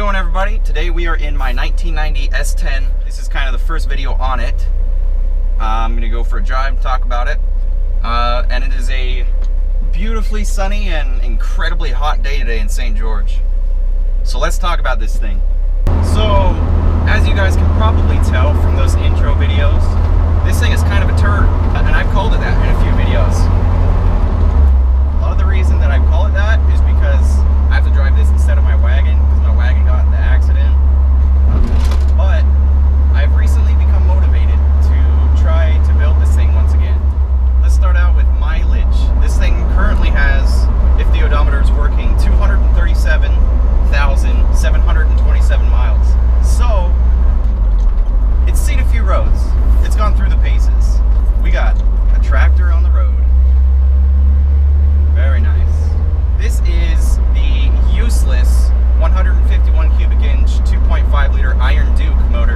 going, everybody? Today we are in my 1990 S10. This is kind of the first video on it. I'm gonna go for a drive and talk about it. And it is a beautifully sunny and incredibly hot day today in St. George. So let's talk about this thing. So, as you guys can probably tell from those intro videos, this thing is kind of a turd, and I've called it that in a few videos. A lot of the reason that I call it that is because I have to drive this instead of my wagon, because my wagon got in the accident. But I've recently become motivated to try to build this thing once again. Let's start out with mileage. This thing currently has, if the odometer is working, 237,727 miles. So, it's seen a few roads. It's gone through the paces. We got a tractor on the road. Very nice. This is the useless 151 cubic inch 2.5 liter Iron Duke motor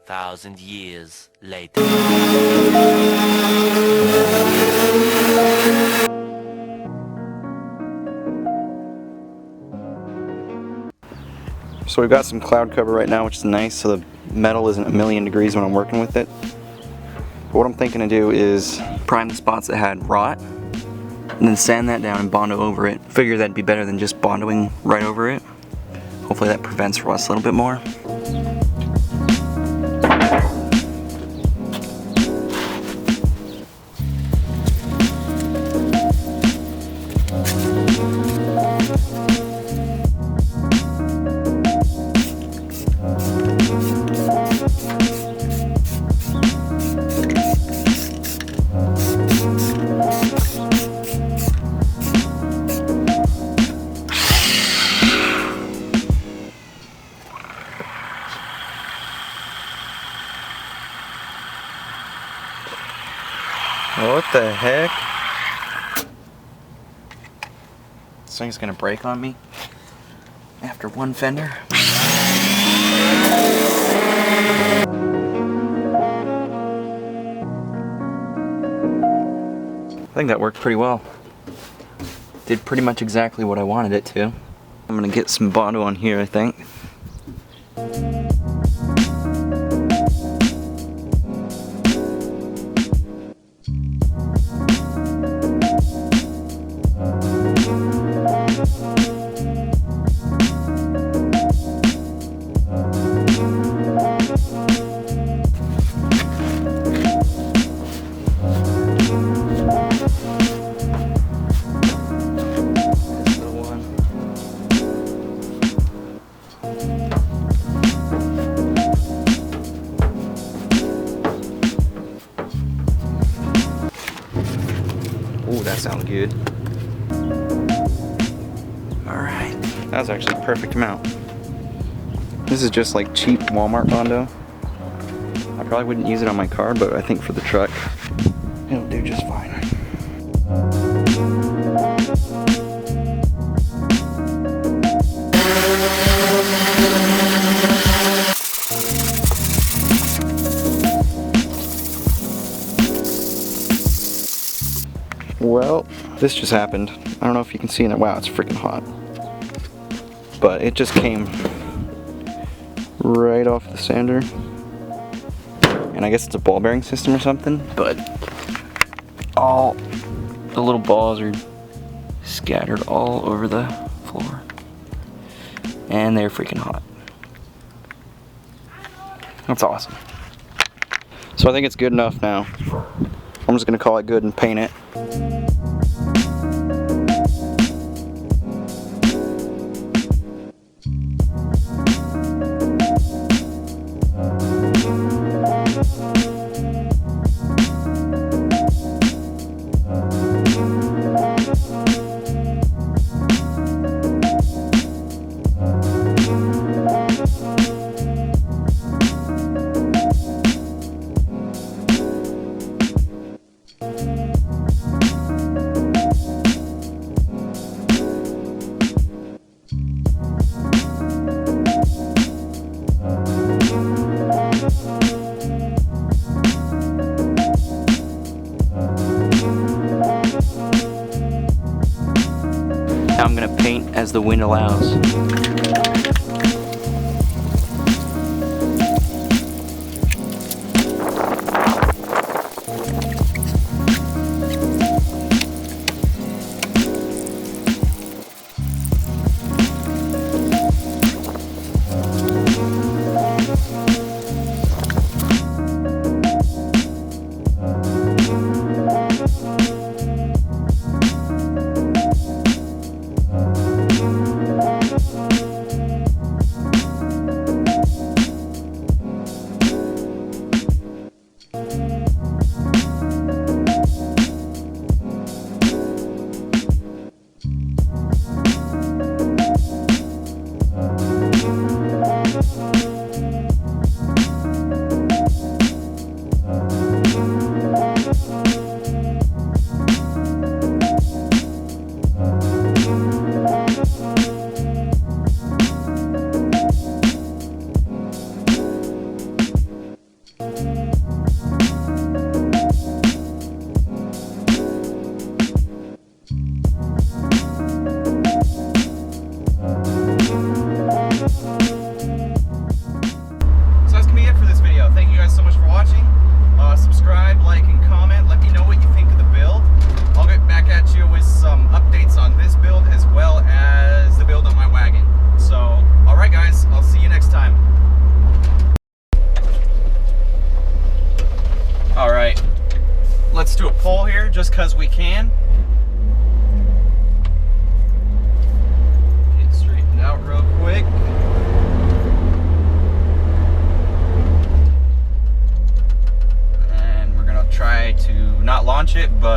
2,000 years later. So we've got some cloud cover right now, which is nice, so the metal isn't a million degrees when I'm working with it. But what I'm thinking to do is prime the spots that had rot, and then sand that down and Bondo over it. Figure that'd be better than just Bondoing right over it. Hopefully that prevents rust a little bit more. What the heck? This thing's gonna break on me after one fender. I think that worked pretty well. Did pretty much exactly what I wanted it to. I'm gonna get some Bondo on here, I think. Ooh, that sounds good. Alright, that was actually a perfect amount. This is just like cheap Walmart Bondo. I probably wouldn't use it on my car, but I think for the truck, it'll do just fine. Well, this just happened. I don't know if you can see it. Wow, it's freaking hot. But it just came right off the sander. And I guess it's a ball bearing system or something, but all the little balls are scattered all over the floor. And they're freaking hot. That's awesome. So I think it's good enough now. I'm just gonna call it good and paint it. Now I'm going to paint as the wind allows. just because we can. Get straightened out real quick. And we're gonna try to not launch it, but